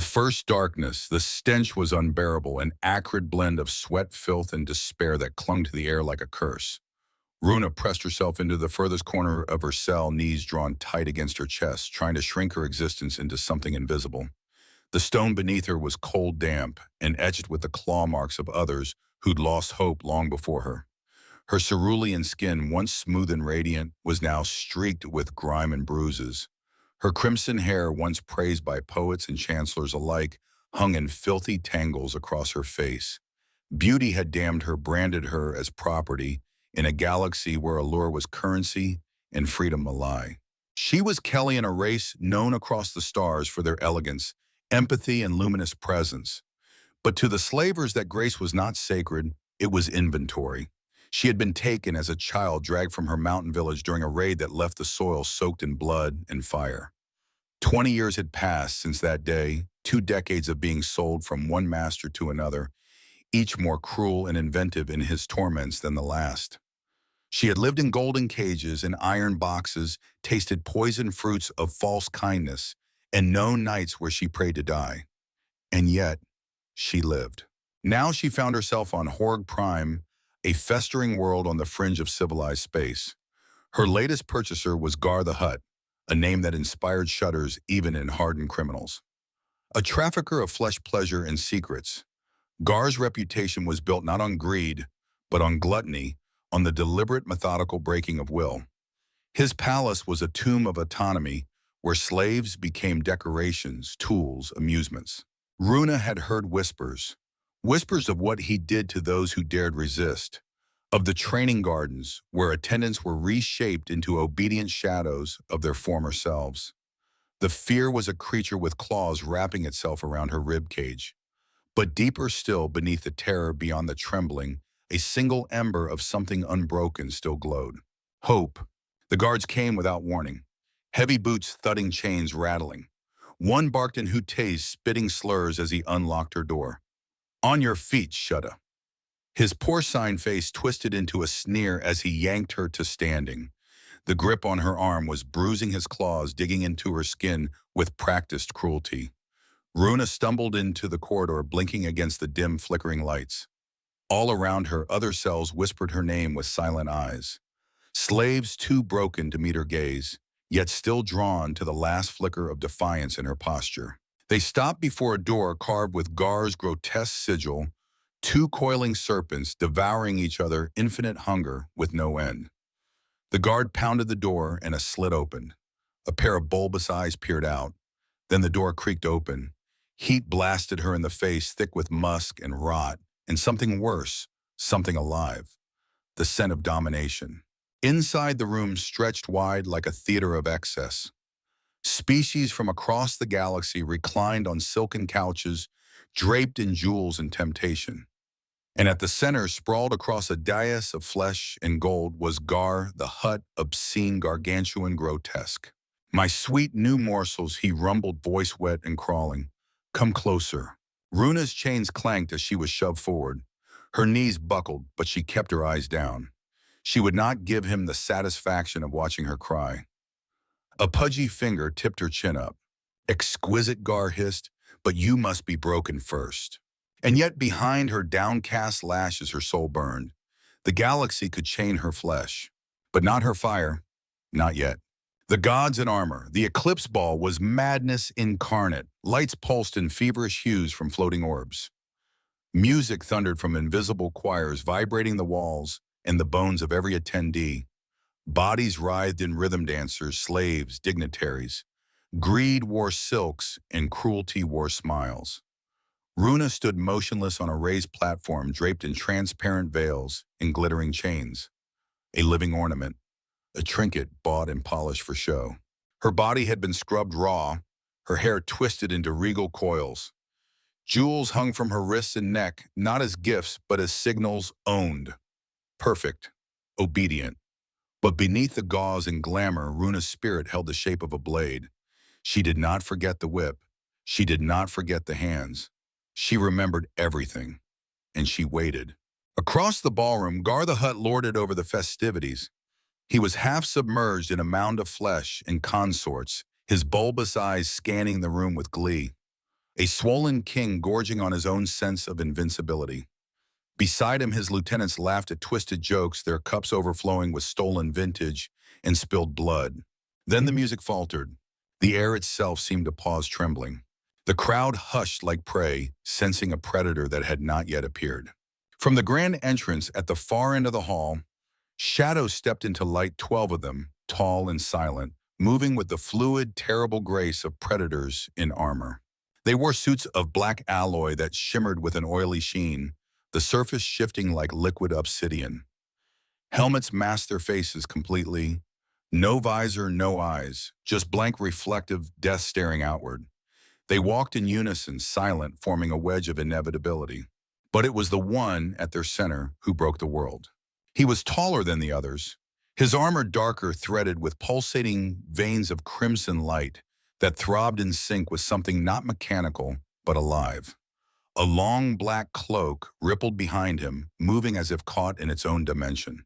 But first darkness, the stench was unbearable, an acrid blend of sweat, filth, and despair that clung to the air like a curse. Runa pressed herself into the furthest corner of her cell, knees drawn tight against her chest, trying to shrink her existence into something invisible. The stone beneath her was cold damp and etched with the claw marks of others who'd lost hope long before her. Her cerulean skin, once smooth and radiant, was now streaked with grime and bruises. Her crimson hair, once praised by poets and chancellors alike, hung in filthy tangles across her face. Beauty had damned her, branded her as property, in a galaxy where allure was currency and freedom a lie. She was Kelly in a race known across the stars for their elegance, empathy, and luminous presence. But to the slavers, that grace was not sacred, it was inventory. She had been taken as a child, dragged from her mountain village during a raid that left the soil soaked in blood and fire. 20 years had passed since that day, 2 decades of being sold from one master to another, each more cruel and inventive in his torments than the last. She had lived in golden cages and iron boxes, tasted poisoned fruits of false kindness, and known nights where she prayed to die. And yet, she lived. Now she found herself on Horg Prime, a festering world on the fringe of civilized space. Her latest purchaser was Gar the Hutt, a name that inspired shudders even in hardened criminals. A trafficker of flesh pleasure and secrets, Gar's reputation was built not on greed, but on gluttony, on the deliberate, methodical breaking of will. His palace was a tomb of autonomy where slaves became decorations, tools, amusements. Runa had heard whispers of what he did to those who dared resist, of the training gardens where attendants were reshaped into obedient shadows of their former selves. The fear was a creature with claws wrapping itself around her rib cage. But deeper still, beneath the terror, beyond the trembling, a single ember of something unbroken still glowed. Hope. The guards came without warning, heavy boots thudding, chains rattling. One barked in Hutei's, spitting slurs as he unlocked her door. "On your feet, Shudda." His porcine face twisted into a sneer as he yanked her to standing. The grip on her arm was bruising his claws, digging into her skin with practiced cruelty. Runa stumbled into the corridor, blinking against the dim, flickering lights. All around her, other cells whispered her name with silent eyes. Slaves too broken to meet her gaze, yet still drawn to the last flicker of defiance in her posture. They stopped before a door carved with Gar's grotesque sigil, 2 coiling serpents devouring each other, infinite hunger with no end. The guard pounded the door and a slit opened. A pair of bulbous eyes peered out. Then the door creaked open. Heat blasted her in the face, thick with musk and rot, and something worse, something alive. The scent of domination. Inside, the room stretched wide like a theater of excess. Species from across the galaxy reclined on silken couches, draped in jewels and temptation. And at the center, sprawled across a dais of flesh and gold, was Gar the Hutt, obscene, gargantuan, grotesque. "My sweet new morsels," he rumbled, voice wet and crawling. "Come closer." Runa's chains clanked as she was shoved forward. Her knees buckled, but she kept her eyes down. She would not give him the satisfaction of watching her cry. A pudgy finger tipped her chin up. "Exquisite," Gar hissed, "but you must be broken first." And yet behind her downcast lashes her soul burned. The galaxy could chain her flesh, but not her fire, not yet. The gods in armor, the eclipse ball was madness incarnate. Lights pulsed in feverish hues from floating orbs. Music thundered from invisible choirs, vibrating the walls and the bones of every attendee. Bodies writhed in rhythm dancers, slaves, dignitaries. Greed wore silks and cruelty wore smiles. Runa stood motionless on a raised platform draped in transparent veils and glittering chains. A living ornament, a trinket bought and polished for show. Her body had been scrubbed raw, her hair twisted into regal coils. Jewels hung from her wrists and neck, not as gifts, but as signals owned. Perfect, obedient. But beneath the gauze and glamour, Runa's spirit held the shape of a blade. She did not forget the whip. She did not forget the hands. She remembered everything, and she waited. Across the ballroom, Gar the Hutt lorded over the festivities. He was half submerged in a mound of flesh and consorts, his bulbous eyes scanning the room with glee. A swollen king gorging on his own sense of invincibility. Beside him, his lieutenants laughed at twisted jokes, their cups overflowing with stolen vintage and spilled blood. Then the music faltered. The air itself seemed to pause, trembling. The crowd hushed like prey, sensing a predator that had not yet appeared. From the grand entrance at the far end of the hall, shadows stepped into light, 12 of them, tall and silent, moving with the fluid, terrible grace of predators in armor. They wore suits of black alloy that shimmered with an oily sheen, the surface shifting like liquid obsidian. Helmets masked their faces completely. No visor, no eyes, just blank reflective death staring outward. They walked in unison, silent, forming a wedge of inevitability. But it was the one at their center who broke the world. He was taller than the others, his armor darker, threaded with pulsating veins of crimson light that throbbed in sync with something not mechanical, but alive. A long black cloak rippled behind him, moving as if caught in its own dimension.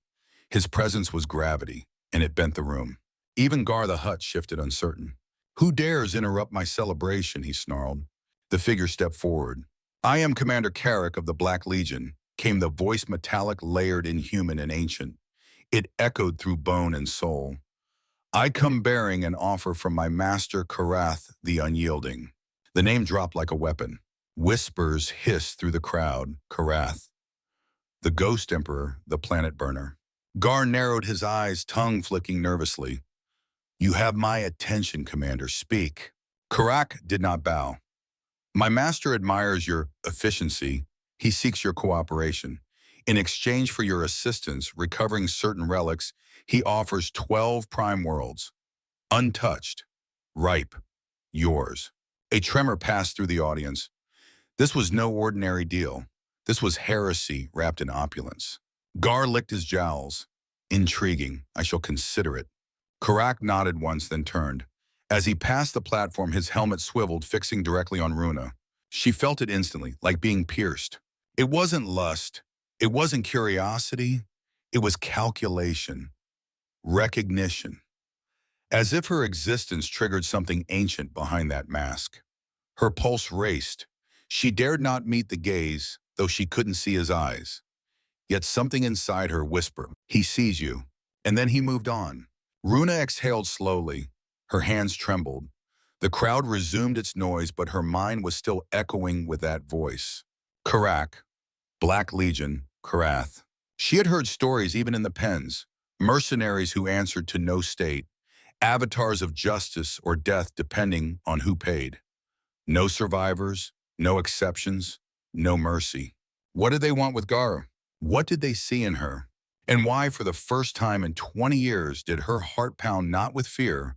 His presence was gravity, and it bent the room. Even Gar the Hutt shifted, uncertain. "Who dares interrupt my celebration?" he snarled. The figure stepped forward. "I am Commander Carrick of the Black Legion," came the voice, metallic, layered, inhuman, and ancient. It echoed through bone and soul. "I come bearing an offer from my master Karath the Unyielding." The name dropped like a weapon. Whispers hissed through the crowd. Karath, the Ghost Emperor, the Planet Burner. Gar narrowed his eyes, tongue flicking nervously. "You have my attention, Commander. Speak." Karak did not bow. "My master admires your efficiency. He seeks your cooperation. In exchange for your assistance recovering certain relics, he offers 12 prime worlds. Untouched. Ripe. Yours." A tremor passed through the audience. This was no ordinary deal. This was heresy wrapped in opulence. Gar licked his jowls. "Intriguing. I shall consider it." Karak nodded once, then turned. As he passed the platform, his helmet swiveled, fixing directly on Runa. She felt it instantly, like being pierced. It wasn't lust. It wasn't curiosity. It was calculation. Recognition. As if her existence triggered something ancient behind that mask. Her pulse raced. She dared not meet the gaze, though she couldn't see his eyes. Yet something inside her whispered, "He sees you." And then he moved on. Runa exhaled slowly. Her hands trembled. The crowd resumed its noise, but her mind was still echoing with that voice. Karak, Black Legion, Karath. She had heard stories even in the pens. Mercenaries who answered to no state. Avatars of justice or death depending on who paid. No survivors, no exceptions, no mercy. What did they want with Gar? What did they see in her? And why, for the first time in 20 years, did her heart pound not with fear,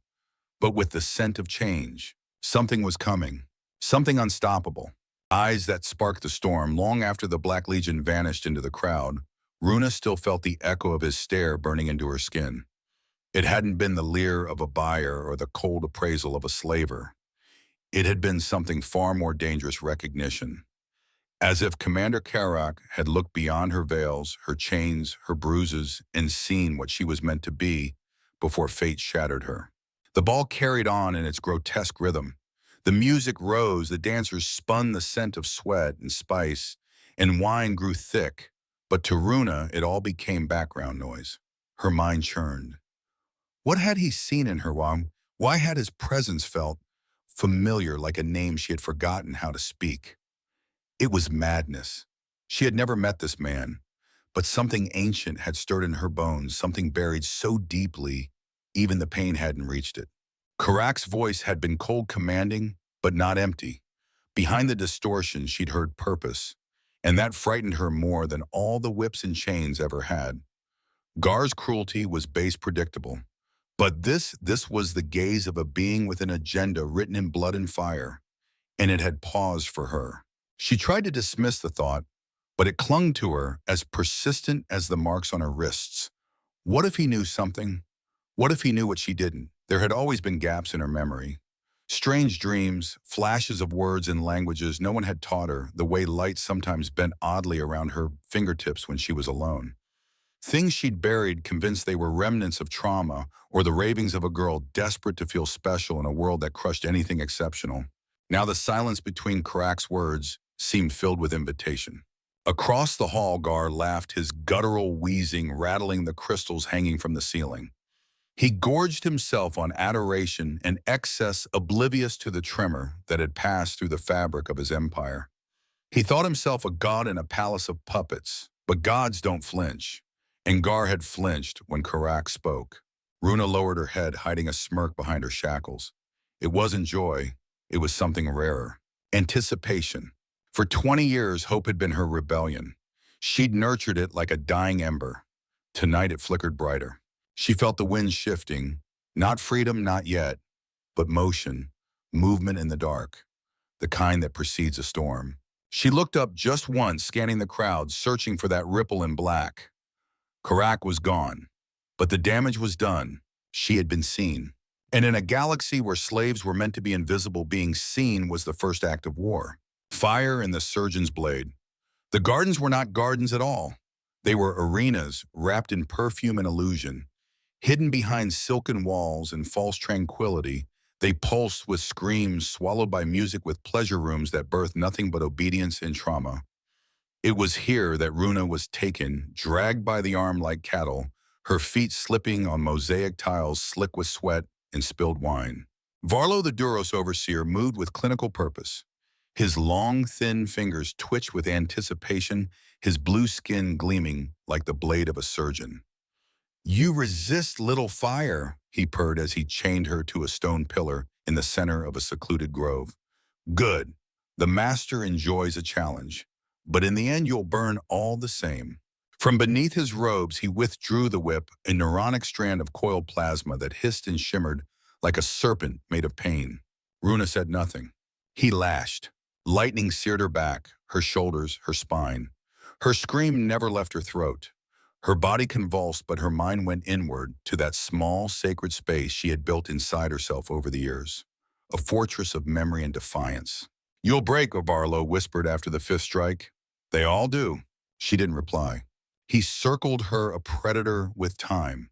but with the scent of change? Something was coming. Something unstoppable. Eyes that sparked the storm. Long after the Black Legion vanished into the crowd, Runa still felt the echo of his stare burning into her skin. It hadn't been the leer of a buyer or the cold appraisal of a slaver. It had been something far more dangerous, recognition. As if Commander Karak had looked beyond her veils, her chains, her bruises, and seen what she was meant to be before fate shattered her. The ball carried on in its grotesque rhythm. The music rose, the dancers spun, the scent of sweat and spice, and wine grew thick. But to Runa, it all became background noise. Her mind churned. What had he seen in her? Why had his presence felt familiar, like a name she had forgotten how to speak? It was madness. She had never met this man, but something ancient had stirred in her bones, something buried so deeply, even the pain hadn't reached it. Karak's voice had been cold, commanding, but not empty. Behind the distortion, she'd heard purpose, and that frightened her more than all the whips and chains ever had. Gar's cruelty was base, predictable, but this was the gaze of a being with an agenda written in blood and fire, and it had paused for her. She tried to dismiss the thought, but it clung to her as persistent as the marks on her wrists. What if he knew something? What if he knew what she didn't? There had always been gaps in her memory. Strange dreams, flashes of words in languages no one had taught her, the way light sometimes bent oddly around her fingertips when she was alone. Things she'd buried, convinced they were remnants of trauma or the ravings of a girl desperate to feel special in a world that crushed anything exceptional. Now the silence between Karak's words seemed filled with invitation. Across the hall, Gar laughed, his guttural wheezing rattling the crystals hanging from the ceiling. He gorged himself on adoration and excess, oblivious to the tremor that had passed through the fabric of his empire. He thought himself a god in a palace of puppets, but gods don't flinch. And Gar had flinched when Karak spoke. Runa lowered her head, hiding a smirk behind her shackles. It wasn't joy, it was something rarer. Anticipation. For 20 years, hope had been her rebellion. She'd nurtured it like a dying ember. Tonight it flickered brighter. She felt the wind shifting, not freedom, not yet, but motion, movement in the dark, the kind that precedes a storm. She looked up just once, scanning the crowd, searching for that ripple in black. Karak was gone, but the damage was done. She had been seen. And in a galaxy where slaves were meant to be invisible, being seen was the first act of war. Fire in the surgeon's blade. The gardens were not gardens at all. They were arenas wrapped in perfume and illusion. Hidden behind silken walls and false tranquility, they pulsed with screams swallowed by music, with pleasure rooms that birthed nothing but obedience and trauma. It was here that Runa was taken, dragged by the arm like cattle, her feet slipping on mosaic tiles slick with sweat and spilled wine. Varlo, the Duros overseer, moved with clinical purpose. His long, thin fingers twitched with anticipation, his blue skin gleaming like the blade of a surgeon. "You resist little fire," he purred as he chained her to a stone pillar in the center of a secluded grove. "Good. The master enjoys a challenge, but in the end you'll burn all the same." From beneath his robes, he withdrew the whip, a neuronic strand of coiled plasma that hissed and shimmered like a serpent made of pain. Runa said nothing. He lashed. Lightning seared her back, her shoulders, her spine. Her scream never left her throat. Her body convulsed, but her mind went inward to that small, sacred space she had built inside herself over the years. A fortress of memory and defiance. "You'll break," Varlo whispered after the fifth strike. "They all do." She didn't reply. He circled her, a predator with time.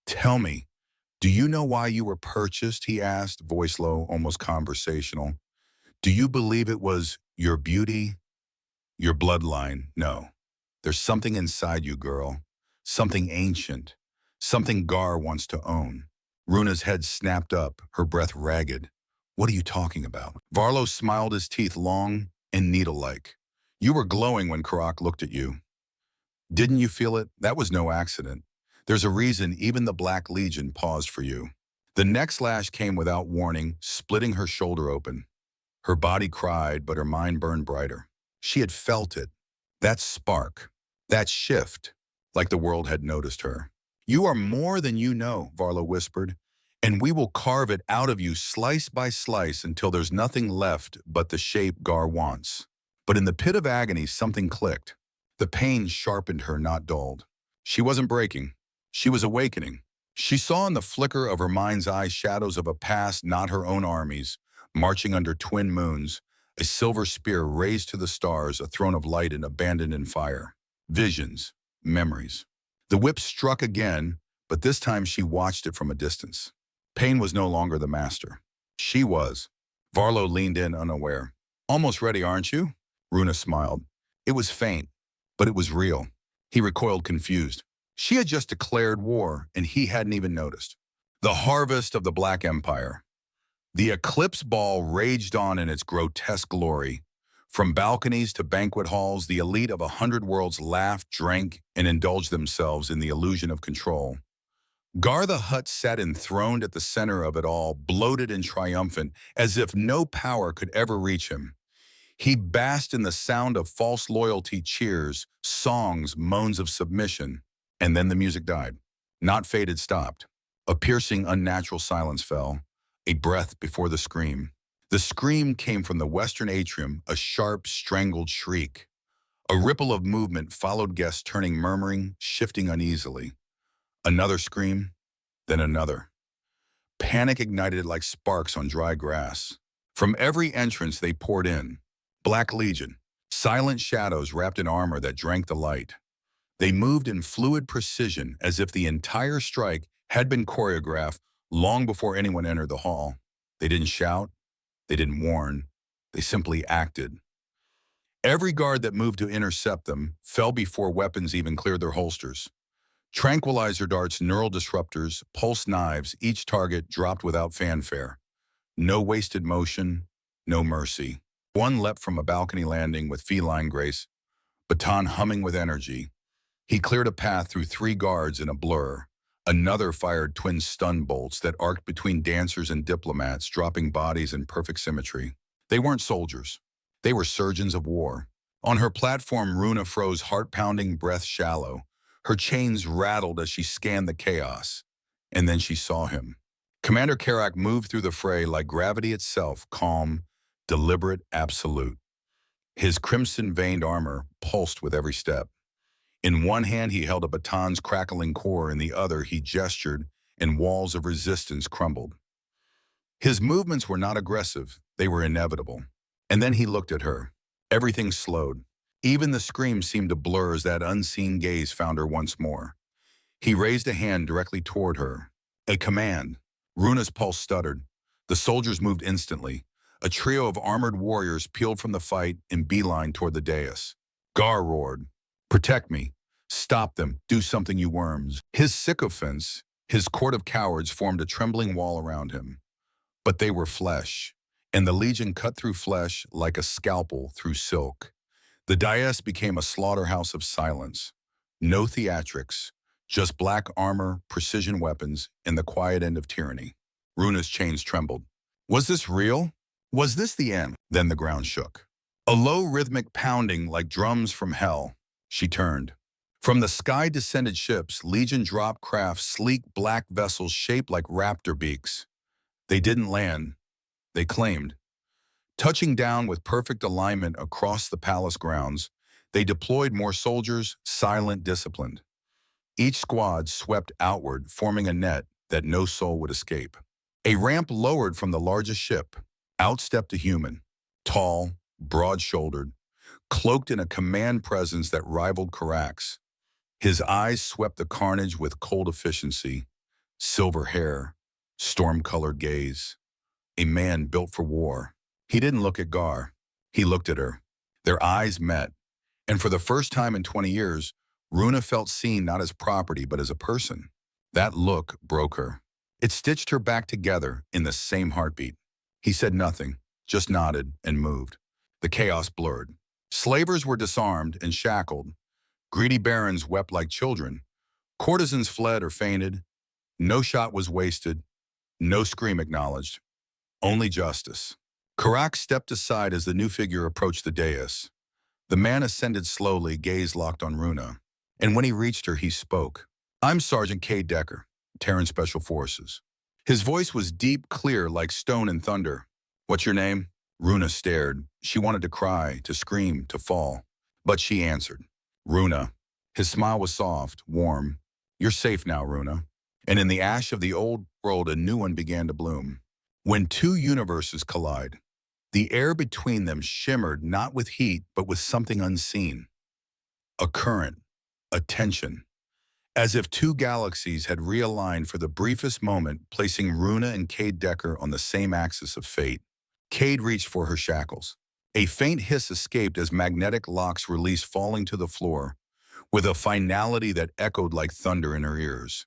"Tell me, do you know why you were purchased?" he asked, voice low, almost conversational. "Do you believe it was your beauty, your bloodline? No. There's something inside you, girl. Something ancient. Something Gar wants to own." Runa's head snapped up, her breath ragged. "What are you talking about?" Varlo smiled, his teeth long and needle-like. "You were glowing when Karak looked at you. Didn't you feel it? That was no accident. There's a reason even the Black Legion paused for you." The next lash came without warning, splitting her shoulder open. Her body cried, but her mind burned brighter. She had felt it. That spark. That shift. Like the world had noticed her. "You are more than you know," Varlo whispered, "and we will carve it out of you slice by slice until there's nothing left but the shape Gar wants." But in the pit of agony, something clicked. The pain sharpened her, not dulled. She wasn't breaking. She was awakening. She saw in the flicker of her mind's eye shadows of a past, not her own armies, marching under twin moons, a silver spear raised to the stars, a throne of light and abandoned in fire. Visions. Memories. The whip struck again, but this time she watched it from a distance. Pain was no longer the master. She was. Varlo leaned in, unaware. "Almost ready, aren't you?" Runa smiled. It was faint, but it was real. He recoiled, confused. She had just declared war, and he hadn't even noticed. The harvest of the Black Empire. The eclipse ball raged on in its grotesque glory. From balconies to banquet halls, the elite of 100 worlds laughed, drank, and indulged themselves in the illusion of control. Gar the Hutt sat enthroned at the center of it all, bloated and triumphant, as if no power could ever reach him. He basked in the sound of false loyalty, cheers, songs, moans of submission. And then the music died. Not fade, it stopped. A piercing, unnatural silence fell, a breath before the scream. The scream came from the western atrium, a sharp, strangled shriek. A ripple of movement followed guests, turning, murmuring, shifting uneasily. Another scream, then another. Panic ignited like sparks on dry grass. From every entrance they poured in. Black Legion, silent shadows wrapped in armor that drank the light. They moved in fluid precision, as if the entire strike had been choreographed long before anyone entered the hall. They didn't shout. They didn't warn. They simply acted. Every guard that moved to intercept them fell before weapons even cleared their holsters. Tranquilizer darts, neural disruptors, pulse knives, each target dropped without fanfare. No wasted motion, no mercy. One leapt from a balcony landing with feline grace, baton humming with energy. He cleared a path through 3 guards in a blur. Another fired twin stun bolts that arced between dancers and diplomats, dropping bodies in perfect symmetry. They weren't soldiers. They were surgeons of war. On her platform, Runa froze, heart-pounding, breath shallow. Her chains rattled as she scanned the chaos. And then she saw him. Commander Karak moved through the fray like gravity itself, calm, deliberate, absolute. His crimson-veined armor pulsed with every step. In one hand, he held a baton's crackling core. In the other, he gestured, and walls of resistance crumbled. His movements were not aggressive. They were inevitable. And then he looked at her. Everything slowed. Even the scream seemed to blur as that unseen gaze found her once more. He raised a hand directly toward her. A command. Runa's pulse stuttered. The soldiers moved instantly. A trio of armored warriors peeled from the fight and beeline toward the dais. Gar roared, "Protect me. Stop them. Do something, you worms." His sycophants, his court of cowards, formed a trembling wall around him. But they were flesh, and the Legion cut through flesh like a scalpel through silk. The dais became a slaughterhouse of silence. No theatrics, just black armor, precision weapons, and the quiet end of tyranny. Runa's chains trembled. Was this real? Was this the end? Then the ground shook. A low rhythmic pounding like drums from hell. She turned. From the sky descended ships, Legion drop craft, sleek black vessels shaped like raptor beaks. They didn't land. They claimed. Touching down with perfect alignment across the palace grounds, they deployed more soldiers, silent, disciplined. Each squad swept outward, forming a net that no soul would escape. A ramp lowered from the largest ship. Out stepped a human, tall, broad-shouldered, cloaked in a command presence that rivaled Karak's. His eyes swept the carnage with cold efficiency, silver hair, storm-colored gaze. A man built for war. He didn't look at Gar. He looked at her. Their eyes met, and for the first time in 20 years, Runa felt seen not as property but as a person. That look broke her. It stitched her back together in the same heartbeat. He said nothing, just nodded and moved. The chaos blurred. Slavers were disarmed and shackled. Greedy barons wept like children. Courtesans fled or fainted. No shot was wasted. No scream acknowledged. Only justice. Karak stepped aside as the new figure approached the dais. The man ascended slowly, gaze locked on Runa. And when he reached her, he spoke. "I'm Sergeant Kade Decker, Terran Special Forces." His voice was deep, clear, like stone and thunder. "What's your name?" Runa stared. She wanted to cry, to scream, to fall. But she answered. "Runa." His smile was soft, warm. "You're safe now, Runa." And in the ash of the old world, a new one began to bloom. When two universes collide, the air between them shimmered not with heat, but with something unseen. A current, a tension. As if two galaxies had realigned for the briefest moment, placing Runa and Kade Decker on the same axis of fate. Kade reached for her shackles. A faint hiss escaped as magnetic locks released, falling to the floor, with a finality that echoed like thunder in her ears.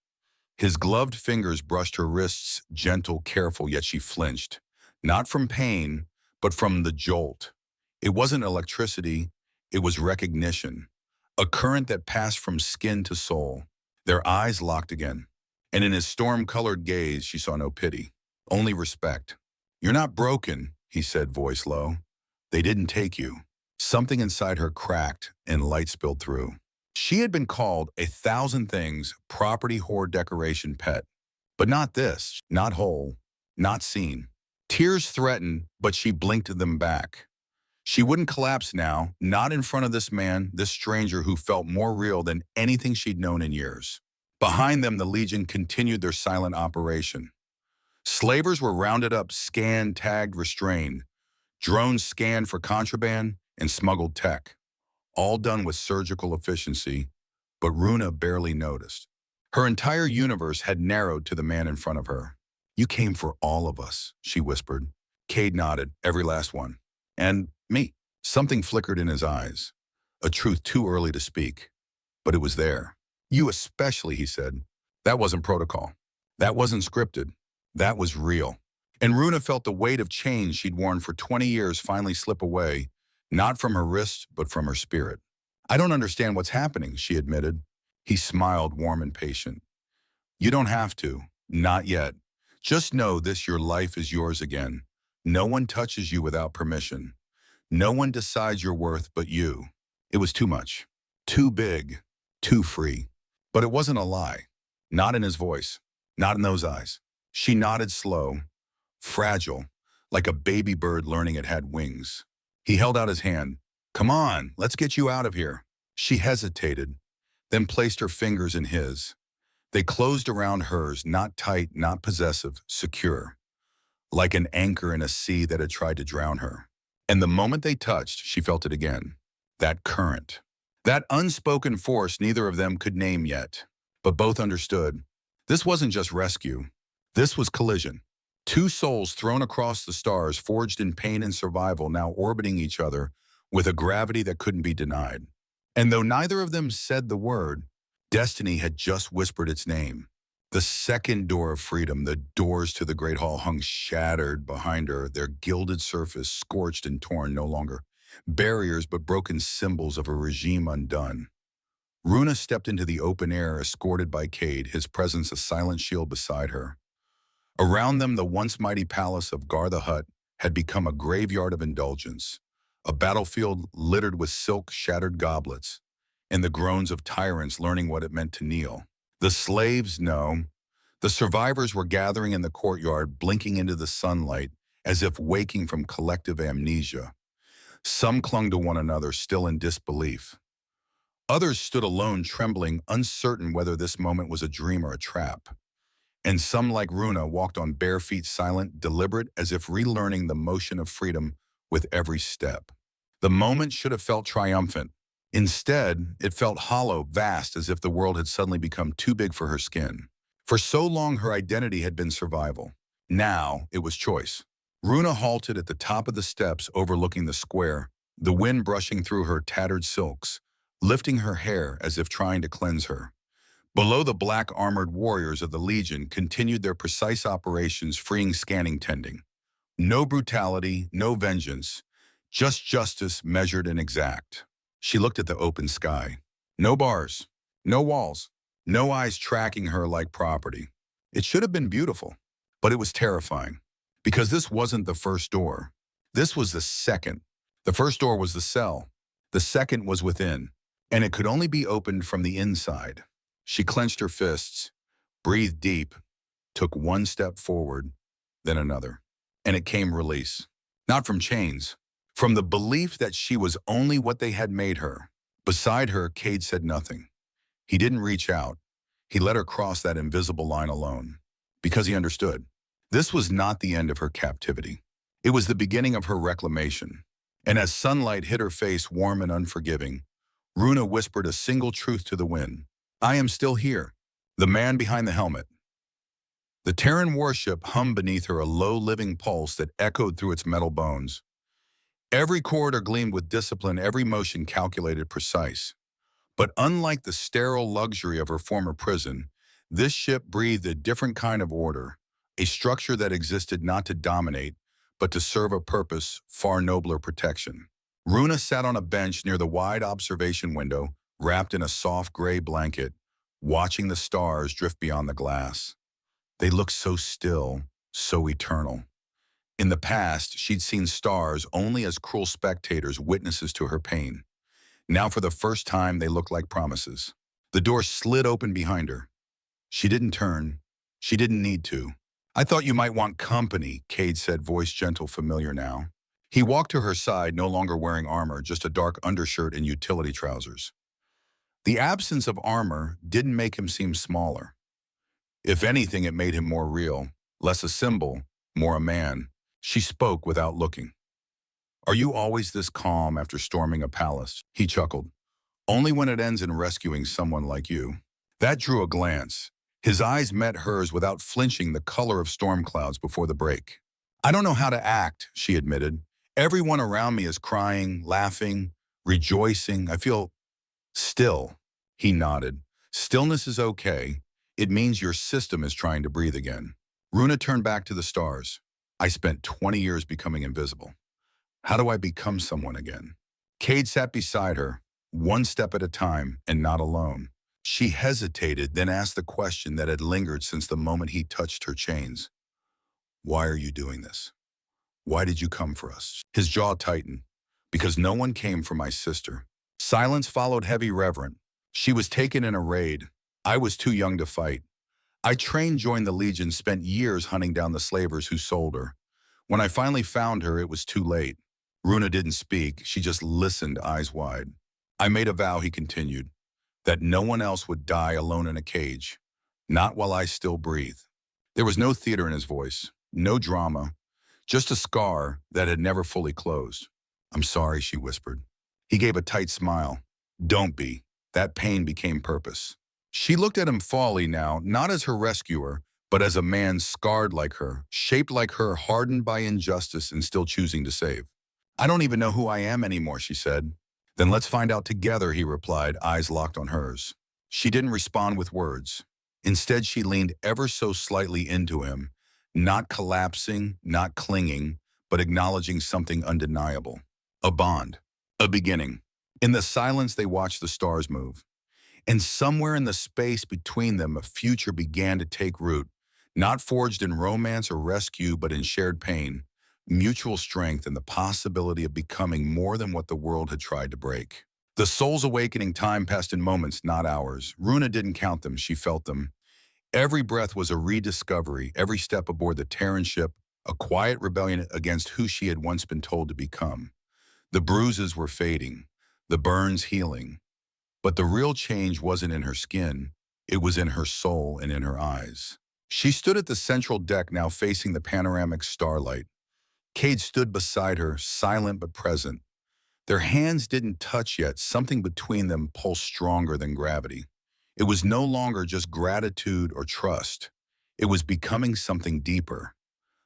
His gloved fingers brushed her wrists, gentle, careful, yet she flinched. Not from pain, but from the jolt. It wasn't electricity, it was recognition. A current that passed from skin to soul. Their eyes locked again, and in his storm-colored gaze she saw no pity, only respect. "You're not broken," he said, voice low. "They didn't take you." Something inside her cracked, and light spilled through. She had been called 1,000 things, property, hoard, decoration, pet. But not this, not whole, not seen. Tears threatened, but she blinked them back. She wouldn't collapse now, not in front of this man, this stranger who felt more real than anything she'd known in years. Behind them, the Legion continued their silent operation. Slavers were rounded up, scanned, tagged, restrained. Drones scanned for contraband and smuggled tech. All done with surgical efficiency, but Runa barely noticed. Her entire universe had narrowed to the man in front of her. "You came for all of us," she whispered. Kade nodded, "Every last one." And me. Something flickered in his eyes, a truth too early to speak, but it was there. You especially, he said. That wasn't protocol. That wasn't scripted. That was real. And Runa felt the weight of change she'd worn for 20 years finally slip away, not from her wrist, but from her spirit. I don't understand what's happening, she admitted. He smiled, warm and patient. You don't have to. Not yet. Just know this, your life is yours again. No one touches you without permission. No one decides your worth but you. It was too much. Too big. Too free. But it wasn't a lie. Not in his voice. Not in those eyes. She nodded slow, fragile, like a baby bird learning it had wings. He held out his hand. Come on, let's get you out of here. She hesitated, then placed her fingers in his. They closed around hers, not tight, not possessive, secure, like an anchor in a sea that had tried to drown her. And the moment they touched, she felt it again. That current. That unspoken force neither of them could name yet, but both understood. This wasn't just rescue. This was collision. Two souls thrown across the stars, forged in pain and survival, now orbiting each other with a gravity that couldn't be denied. And though neither of them said the word, destiny had just whispered its name. The second door of freedom, the doors to the Great Hall, hung shattered behind her, their gilded surface scorched and torn, no longer barriers but broken symbols of a regime undone. Runa stepped into the open air, escorted by Kade, his presence a silent shield beside her. Around them, the once mighty palace of Gar the Hutt had become a graveyard of indulgence, a battlefield littered with silk-shattered goblets, and the groans of tyrants learning what it meant to kneel. The slaves, no. The survivors were gathering in the courtyard, blinking into the sunlight, as if waking from collective amnesia. Some clung to one another, still in disbelief. Others stood alone, trembling, uncertain whether this moment was a dream or a trap. And some, like Runa, walked on bare feet, silent, deliberate, as if relearning the motion of freedom with every step. The moment should have felt triumphant. Instead, it felt hollow, vast, as if the world had suddenly become too big for her skin. For so long, her identity had been survival. Now, it was choice. Runa halted at the top of the steps overlooking the square, the wind brushing through her tattered silks, lifting her hair as if trying to cleanse her. Below, the black armored warriors of the Legion continued their precise operations, freeing scanning tending. No brutality, no vengeance, just justice measured and exact. She looked at the open sky. No bars, no walls, no eyes tracking her like property. It should have been beautiful, but it was terrifying. Because this wasn't the first door. This was the second. The first door was the cell. The second was within, and it could only be opened from the inside. She clenched her fists, breathed deep, took one step forward, then another. And it came release. Not from chains, from the belief that she was only what they had made her. Beside her, Kade said nothing. He didn't reach out. He let her cross that invisible line alone. Because he understood. This was not the end of her captivity. It was the beginning of her reclamation. And as sunlight hit her face, warm and unforgiving, Runa whispered a single truth to the wind. I am still here. The man behind the helmet. The Terran warship hummed beneath her, a low living pulse that echoed through its metal bones. Every corridor gleamed with discipline, every motion calculated, precise. But unlike the sterile luxury of her former prison, this ship breathed a different kind of order, a structure that existed not to dominate, but to serve a purpose far nobler: protection. Runa sat on a bench near the wide observation window, wrapped in a soft gray blanket, watching the stars drift beyond the glass. They looked so still, so eternal. In the past, she'd seen stars only as cruel spectators, witnesses to her pain. Now, for the first time, they looked like promises. The door slid open behind her. She didn't turn. She didn't need to. I thought you might want company, Kade said, voice gentle, familiar now. He walked to her side, no longer wearing armor, just a dark undershirt and utility trousers. The absence of armor didn't make him seem smaller. If anything, it made him more real, less a symbol, more a man. She spoke without looking. Are you always this calm after storming a palace? He chuckled. Only when it ends in rescuing someone like you. That drew a glance. His eyes met hers without flinching, the color of storm clouds before the break. I don't know how to act, she admitted. Everyone around me is crying, laughing, rejoicing. I feel still. He nodded. Stillness is okay. It means your system is trying to breathe again. Runa turned back to the stars. I spent 20 years becoming invisible. How do I become someone again? Kade sat beside her, one step at a time and not alone. She hesitated, then asked the question that had lingered since the moment he touched her chains. Why are you doing this? Why did you come for us? His jaw tightened. Because no one came for my sister. Silence followed heavy reverent. She was taken in a raid. I was too young to fight. I trained, joined the Legion, spent years hunting down the slavers who sold her. When I finally found her, it was too late. Runa didn't speak. She just listened, eyes wide. I made a vow, he continued, that no one else would die alone in a cage. Not while I still breathe. There was no theater in his voice, no drama, just a scar that had never fully closed. I'm sorry, she whispered. He gave a tight smile. Don't be. That pain became purpose. She looked at him fallingly now, not as her rescuer, but as a man scarred like her, shaped like her, hardened by injustice and still choosing to save. I don't even know who I am anymore, she said. Then let's find out together, he replied, eyes locked on hers. She didn't respond with words. Instead, she leaned ever so slightly into him, not collapsing, not clinging, but acknowledging something undeniable. A bond. A beginning. In the silence, they watched the stars move. And somewhere in the space between them, a future began to take root, not forged in romance or rescue, but in shared pain, mutual strength, and the possibility of becoming more than what the world had tried to break. The soul's awakening time passed in moments, not hours. Runa didn't count them, she felt them. Every breath was a rediscovery, every step aboard the Terran ship, a quiet rebellion against who she had once been told to become. The bruises were fading, the burns healing. But the real change wasn't in her skin, it was in her soul and in her eyes. She stood at the central deck, now facing the panoramic starlight. Kade stood beside her, silent but present. Their hands didn't touch yet, something between them pulsed stronger than gravity. It was no longer just gratitude or trust. It was becoming something deeper,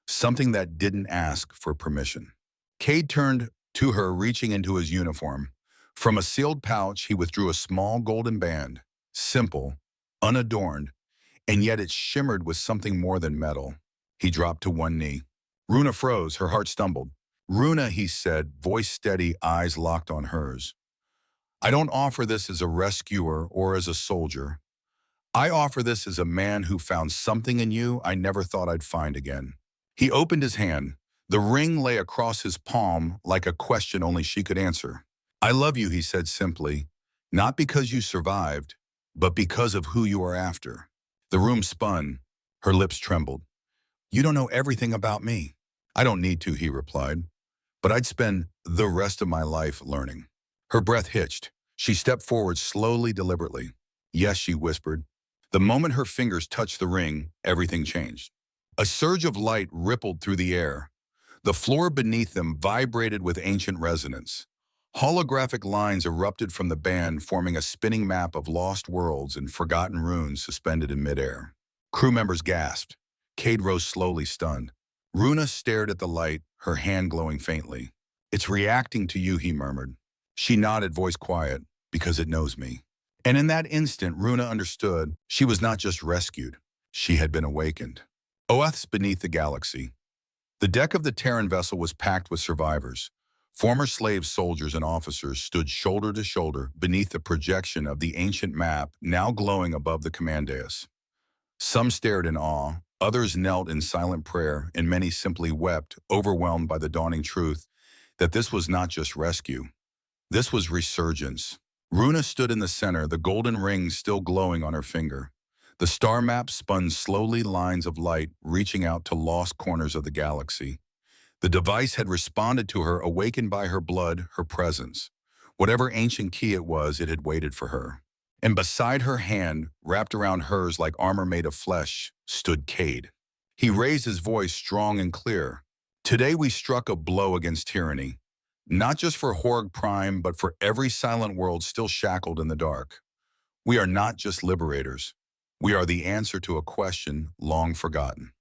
something that didn't ask for permission. Kade turned to her, reaching into his uniform. From a sealed pouch, he withdrew a small golden band, simple, unadorned, and yet it shimmered with something more than metal. He dropped to one knee. Runa froze, her heart stumbled. Runa, he said, voice steady, eyes locked on hers. I don't offer this as a rescuer or as a soldier. I offer this as a man who found something in you I never thought I'd find again. He opened his hand. The ring lay across his palm like a question only she could answer. I love you, he said simply, not because you survived, but because of who you are after. The room spun. Her lips trembled. You don't know everything about me. I don't need to, he replied, but I'd spend the rest of my life learning. Her breath hitched. She stepped forward slowly, deliberately. Yes, she whispered. The moment her fingers touched the ring, everything changed. A surge of light rippled through the air. The floor beneath them vibrated with ancient resonance. Holographic lines erupted from the band, forming a spinning map of lost worlds and forgotten runes suspended in midair. Crew members gasped. Kade rose slowly, stunned. Runa stared at the light, her hand glowing faintly. It's reacting to you, he murmured. She nodded, voice quiet, because it knows me. And in that instant, Runa understood she was not just rescued. She had been awakened. Oaths beneath the galaxy. The deck of the Terran vessel was packed with survivors. Former slave soldiers and officers stood shoulder to shoulder beneath the projection of the ancient map now glowing above the command dais. Some stared in awe, others knelt in silent prayer, and many simply wept, overwhelmed by the dawning truth that this was not just rescue. This was resurgence. Runa stood in the center, the golden ring still glowing on her finger. The star map spun slowly, lines of light reaching out to lost corners of the galaxy. The device had responded to her, awakened by her blood, her presence. Whatever ancient key it was, it had waited for her. And beside her hand, wrapped around hers like armor made of flesh, stood Kade. He raised his voice strong and clear. Today we struck a blow against tyranny. Not just for Horg Prime, but for every silent world still shackled in the dark. We are not just liberators. We are the answer to a question long forgotten.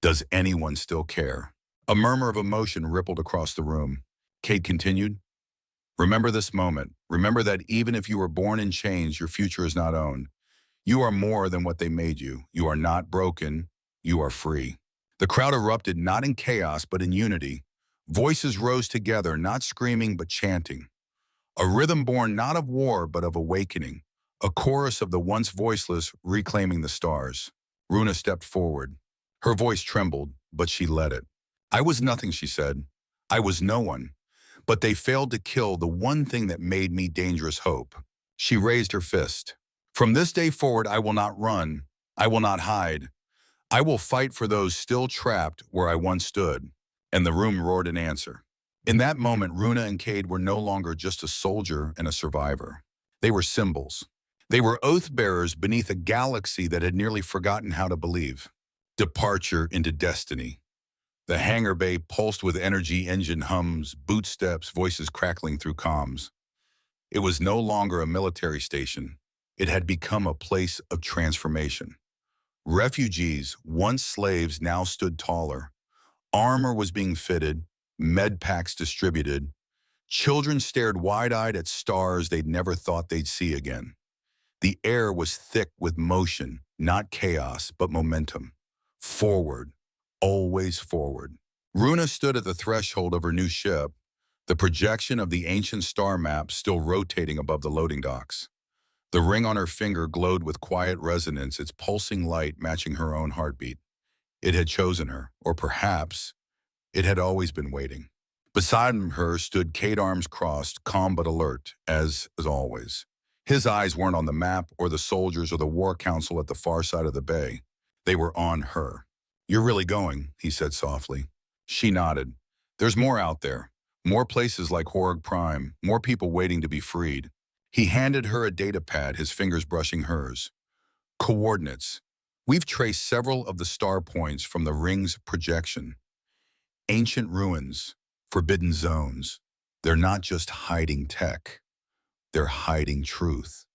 Does anyone still care? A murmur of emotion rippled across the room. Kate continued, remember this moment. Remember that even if you were born in chains, your future is not owned. You are more than what they made you. You are not broken. You are free. The crowd erupted not in chaos, but in unity. Voices rose together, not screaming, but chanting. A rhythm born not of war, but of awakening. A chorus of the once voiceless reclaiming the stars. Runa stepped forward. Her voice trembled, but she led it. I was nothing, she said. I was no one. But they failed to kill the one thing that made me dangerous hope. She raised her fist. From this day forward, I will not run. I will not hide. I will fight for those still trapped where I once stood. And the room roared in answer. In that moment, Runa and Kade were no longer just a soldier and a survivor. They were symbols. They were oath-bearers beneath a galaxy that had nearly forgotten how to believe. Departure into destiny. The hangar bay pulsed with energy, engine hums, boot steps, voices crackling through comms. It was no longer a military station. It had become a place of transformation. Refugees, once slaves, now stood taller. Armor was being fitted, med packs distributed. Children stared wide-eyed at stars they'd never thought they'd see again. The air was thick with motion, not chaos, but momentum. Forward, always forward. Runa stood at the threshold of her new ship, the projection of the ancient star map still rotating above the loading docks. The ring on her finger glowed with quiet resonance, its pulsing light matching her own heartbeat. It had chosen her, or perhaps it had always been waiting. Beside her stood Kade, arms crossed, calm but alert, as always. His eyes weren't on the map or the soldiers or the war council at the far side of the bay. They were on her. You're really going, he said softly. She nodded. There's more out there. More places like Horg Prime, more people waiting to be freed. He handed her a data pad, his fingers brushing hers. Coordinates. We've traced several of the star points from the ring's projection. Ancient ruins, forbidden zones. They're not just hiding tech. They're hiding truth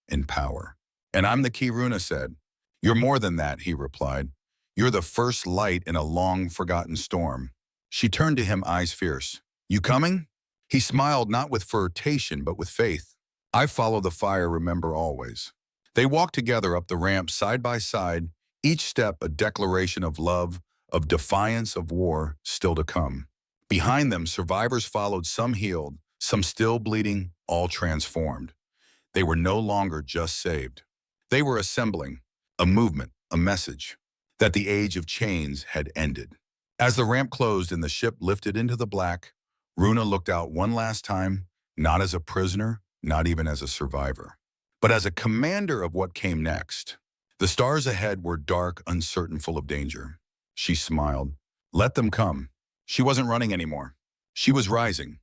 and power. And I'm the key, Runa said. You're more than that, he replied. You're the first light in a long-forgotten storm. She turned to him, eyes fierce. You coming? He smiled, not with flirtation, but with faith. I follow the fire, remember always. They walked together up the ramp side by side, each step a declaration of love, of defiance, of war still to come. Behind them, survivors followed, some healed, some still bleeding, all transformed. They were no longer just saved. They were assembling a movement, a message, that the age of chains had ended. As the ramp closed and the ship lifted into the black, Runa looked out one last time, not as a prisoner, not even as a survivor, but as a commander of what came next. The stars ahead were dark, uncertain, full of danger. She smiled. Let them come. She wasn't running anymore. She was rising.